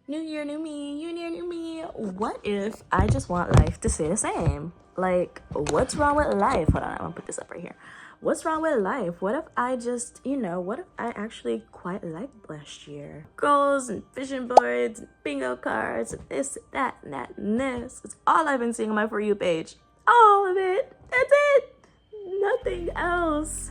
New year, new me, new year, new me. What if I just want life to stay the same? Like, what's wrong with life? Hold on, I'm gonna put this up right here. What's wrong with life? What if I just, what if I actually quite liked last year? Goals and vision boards, and bingo cards, and this, that, and that, and this. It's all I've been seeing on my For You page. All of it. That's it. Nothing else.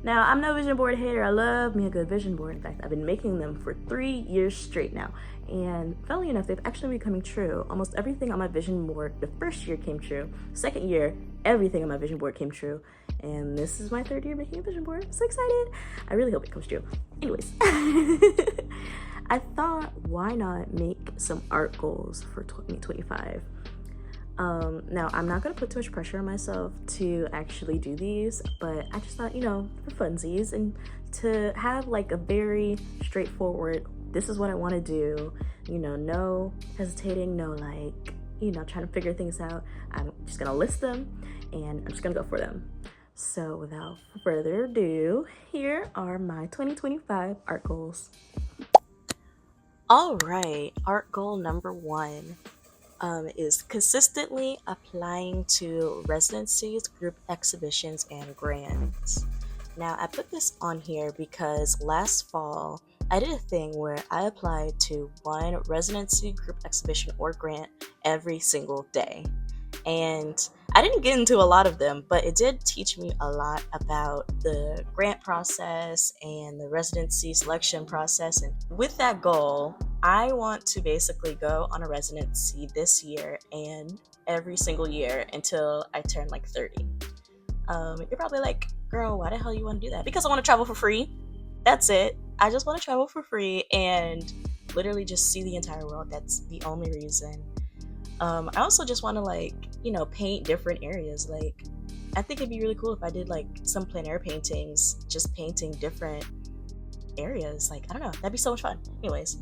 Now, I'm no vision board hater. I love me a good vision board. In fact, I've been making them for 3 years straight now. And funnily enough, they've actually been coming true. Almost everything on my vision board the first year came true. Second year, everything on my vision board came true. And this is my third year making a vision board. I'm so excited. I really hope it comes true. Anyways, I thought, why not make some art goals for 2025? Now, I'm not going to put too much pressure on myself to actually do these, but I just thought, for funsies and to have like a very straightforward, this is what I want to do, no hesitating, no trying to figure things out. I'm just going to list them and I'm just going to go for them. So without further ado, here are my 2025 art goals. All right, art goal number 1. Is consistently applying to residencies, group exhibitions, and grants. Now, I put this on here because last fall, I did a thing where I applied to one residency, group exhibition, or grant every single day. And I didn't get into a lot of them, but it did teach me a lot about the grant process and the residency selection process. And with that goal, I want to basically go on a residency this year and every single year until I turn like 30. You're probably like, girl, why the hell you want to do that? Because I want to travel for free. That's it. I just want to travel for free and literally just see the entire world. That's the only reason. I also just want to paint different areas. I think it'd be really cool if I did some plein air paintings, just painting different areas. I don't know, that'd be so much fun. Anyways,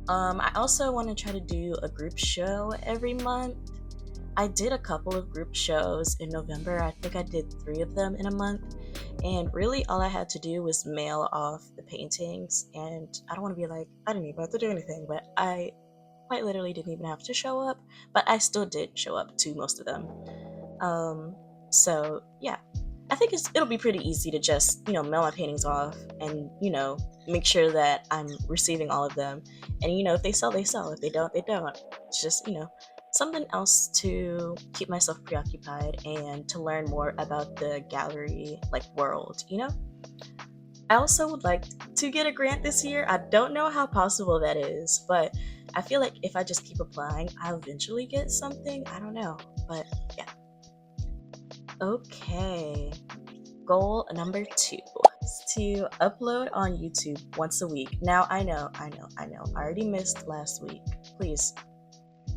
I also want to try to do a group show every month. I did a couple of group shows in November. I think I did 3 of them in a month. And really all I had to do was mail off the paintings. And I don't want to be like, I didn't even have to do anything, but I quite literally didn't even have to show up, but I still did show up to most of them. So yeah, I think it'll be pretty easy to just, mail my paintings off and, make sure that I'm receiving all of them. And, if they sell, they sell. If they don't, they don't. It's just, something else to keep myself preoccupied and to learn more about the gallery, world, I also would like to get a grant this year. I don't know how possible that is, but I feel like if I just keep applying, I'll eventually get something. I don't know, but yeah. Okay, goal number 2 is to upload on YouTube once a week. Now, I know, I already missed last week. Please,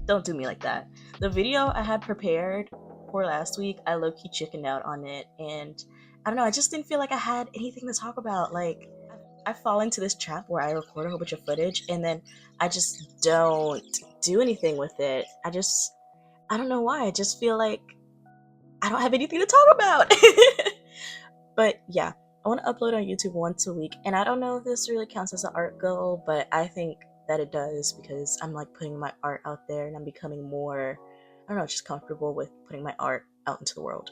don't do me like that. The video I had prepared for last week, I low-key chickened out on it, and I don't know, I just didn't feel like I had anything to talk about. I fall into this trap where I record a whole bunch of footage and then I just don't do anything with it. I don't know why. I just feel like I don't have anything to talk about. But yeah, I want to upload on YouTube once a week. And I don't know if this really counts as an art goal, but I think that it does because I'm putting my art out there and I'm becoming more, I don't know, just comfortable with putting my art out into the world.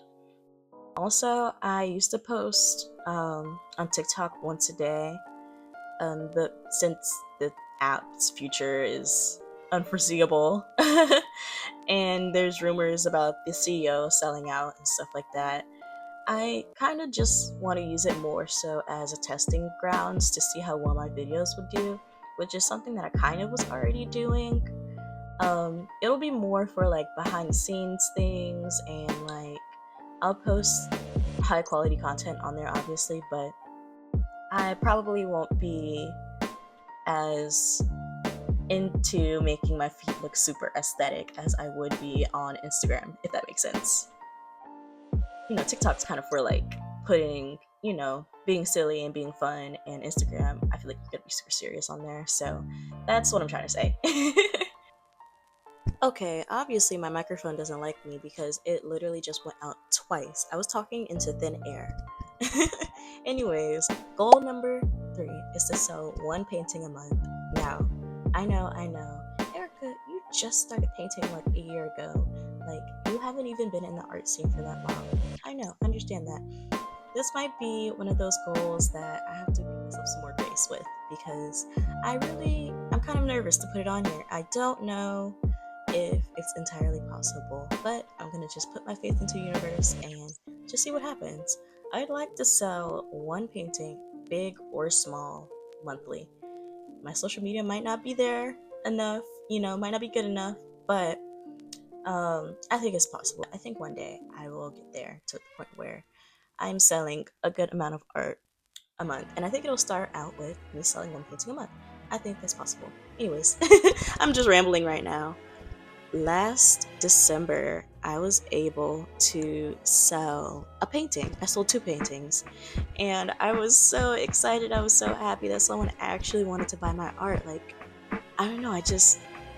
Also, I used to post on TikTok once a day, but since the app's future is unforeseeable and there's rumors about the CEO selling out and stuff like that, I kind of just want to use it more so as a testing grounds to see how well my videos would do, which is something that I kind of was already doing. It'll be more for behind the scenes things and I'll post high quality content on there obviously, but I probably won't be as into making my feet look super aesthetic as I would be on Instagram, if that makes sense. TikTok's kind of for putting, being silly and being fun, and Instagram, I feel like you gotta be super serious on there, so that's what I'm trying to say. Okay, obviously my microphone doesn't like me because it literally just went out twice. I was talking into thin air. Anyways, goal number 3 is to sell 1 painting a month. Now, I know. Erica, you just started painting like a year ago. Like, you haven't even been in the art scene for that long. I know, understand that. This might be one of those goals that I have to give myself some more grace with because I'm kind of nervous to put it on here. I don't know if it's entirely possible, but I'm gonna just put my faith into the universe and just see what happens. I'd like to sell one painting, big or small, monthly. My social media might not be there enough, might not be good enough, but I think it's possible. I think one day I will get there to the point where I'm selling a good amount of art a month, and I think it'll start out with me selling one painting a month. I think that's possible. Anyways, I'm just rambling right now. Last December, I was able to sell a painting. I sold two paintings, and I was so excited. I was so happy that someone actually wanted to buy my art. Like, I don't know,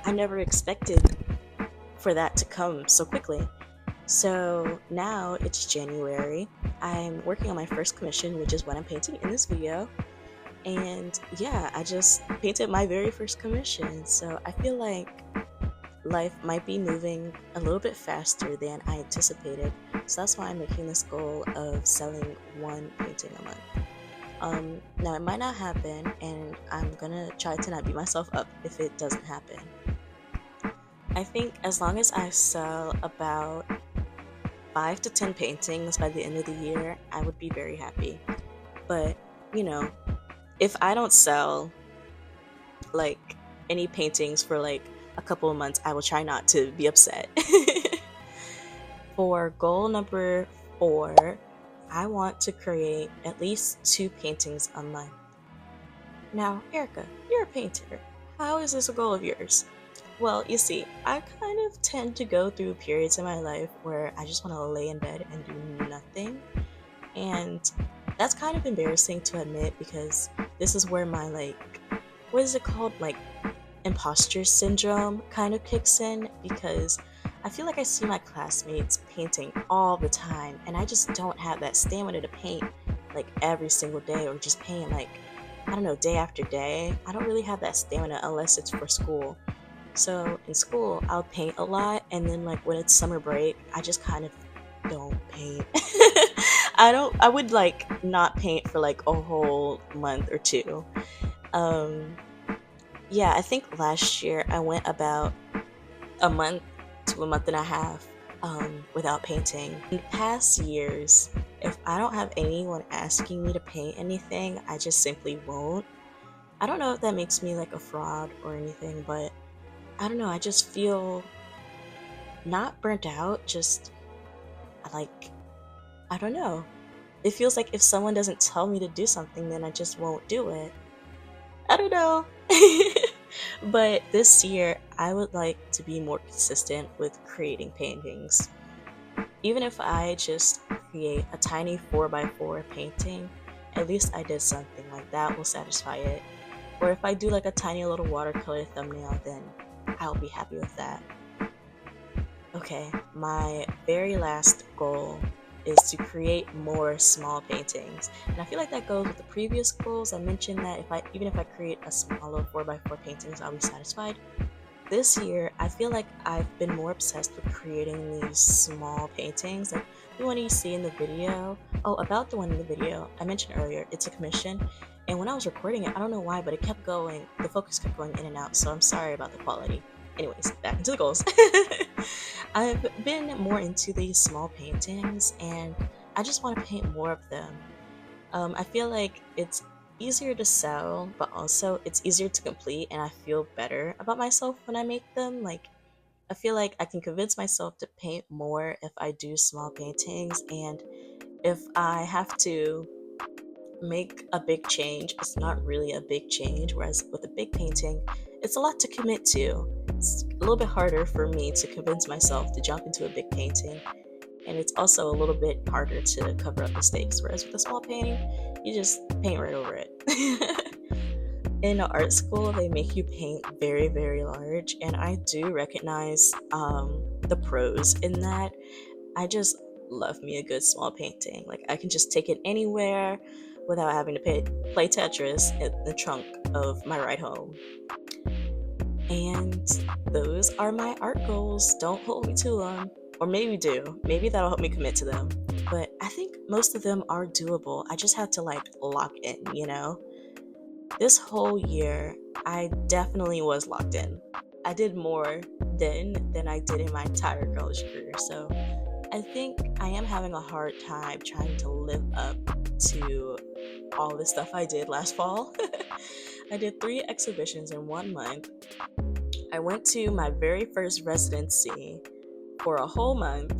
I never expected for that to come so quickly. So now it's January. I'm working on my first commission, which is what I'm painting in this video. And yeah, I just painted my very first commission. So I feel like life might be moving a little bit faster than I anticipated. So that's why I'm making this goal of selling one painting a month. Now it might not happen, and I'm gonna try to not beat myself up if it doesn't happen. I think as long as I sell about 5 to 10 paintings by the end of the year, I would be very happy. But, if I don't sell like any paintings for like a couple of months, I will try not to be upset. For goal number 4, I want to create at least 2 paintings a month. Now, Erica, you're a painter. How is this a goal of yours? Well, you see, I kind of tend to go through periods in my life where I just want to lay in bed and do nothing. And that's kind of embarrassing to admit because this is where my, what is it called? Like, imposter syndrome kind of kicks in because I feel like I see my classmates painting all the time and I just don't have that stamina to paint like every single day or just paint like, I don't know, day after day. I don't really have that stamina unless it's for school. So in school, I'll paint a lot, and then like when it's summer break, I just kind of don't paint. I would like not paint for like a whole month or two. Um, yeah, I think last year I went about a month to a month and a half without painting. In past years, if I don't have anyone asking me to paint anything, I just simply won't. I don't know if that makes me like a fraud or anything, but I don't know, I just feel not burnt out, just like, I don't know. It feels like if someone doesn't tell me to do something, then I just won't do it. I don't know. But this year, I would like to be more consistent with creating paintings. Even if I just create a tiny 4x4 painting, at least I did something like that will satisfy it. Or if I do like a tiny little watercolor thumbnail, then I'll be happy with that. Okay, my very last goal is to create more small paintings. And I feel like that goes with the previous goals. I mentioned that even if I create a small little 4x4 paintings, I'll be satisfied. This year, I feel like I've been more obsessed with creating these small paintings, like the one you see in the video. Oh, about the one in the video, I mentioned earlier, it's a commission. And when I was recording it, I don't know why, but the focus kept going in and out, so I'm sorry about the quality. Anyways, back into the goals. I've been more into these small paintings, and I just want to paint more of them. I feel like it's easier to sell, but also it's easier to complete, and I feel better about myself when I make them. Like, I feel like I can convince myself to paint more if I do small paintings, and if I have to make a big change, it's not really a big change, whereas with a big painting, it's a lot to commit to. It's a little bit harder for me to convince myself to jump into a big painting, and it's also a little bit harder to cover up mistakes, whereas with a small painting, you just paint right over it. In art school, they make you paint very, very large, and I do recognize the pros in that. I just love me a good small painting. Like, I can just take it anywhere without having to play Tetris in the trunk of my ride home. And those are my art goals. Don't hold me to them. Or maybe do. Maybe that'll help me commit to them. But I think most of them are doable. I just have to like lock in, you know? This whole year, I definitely was locked in. I did more then than I did in my entire college career. So I think I am having a hard time trying to live up to all the stuff I did last fall. I did 3 exhibitions in 1 month. I went to my very first residency for a whole month,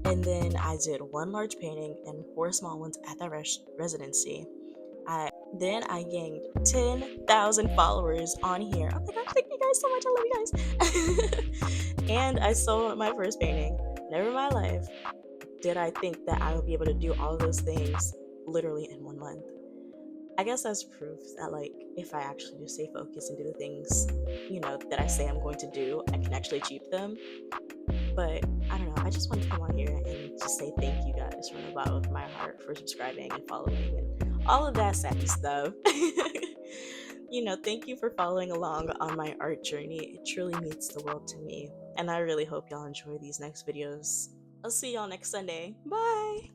and then I did 1 large painting and 4 small ones at the residency. I gained 10,000 followers on here. Oh my gosh, thank you guys so much. I love you guys. And I sold my first painting. Never in my life did I think that I would be able to do all of those things literally in 1 month. I guess that's proof that, like, if I actually do stay focused and do the things, that I say I'm going to do, I can actually achieve them. But I don't know, I just want to come on here and just say thank you guys from the bottom of my heart for subscribing and following and all of that sappy stuff. Thank you for following along on my art journey. It truly means the world to me. And I really hope y'all enjoy these next videos. I'll see y'all next Sunday. Bye!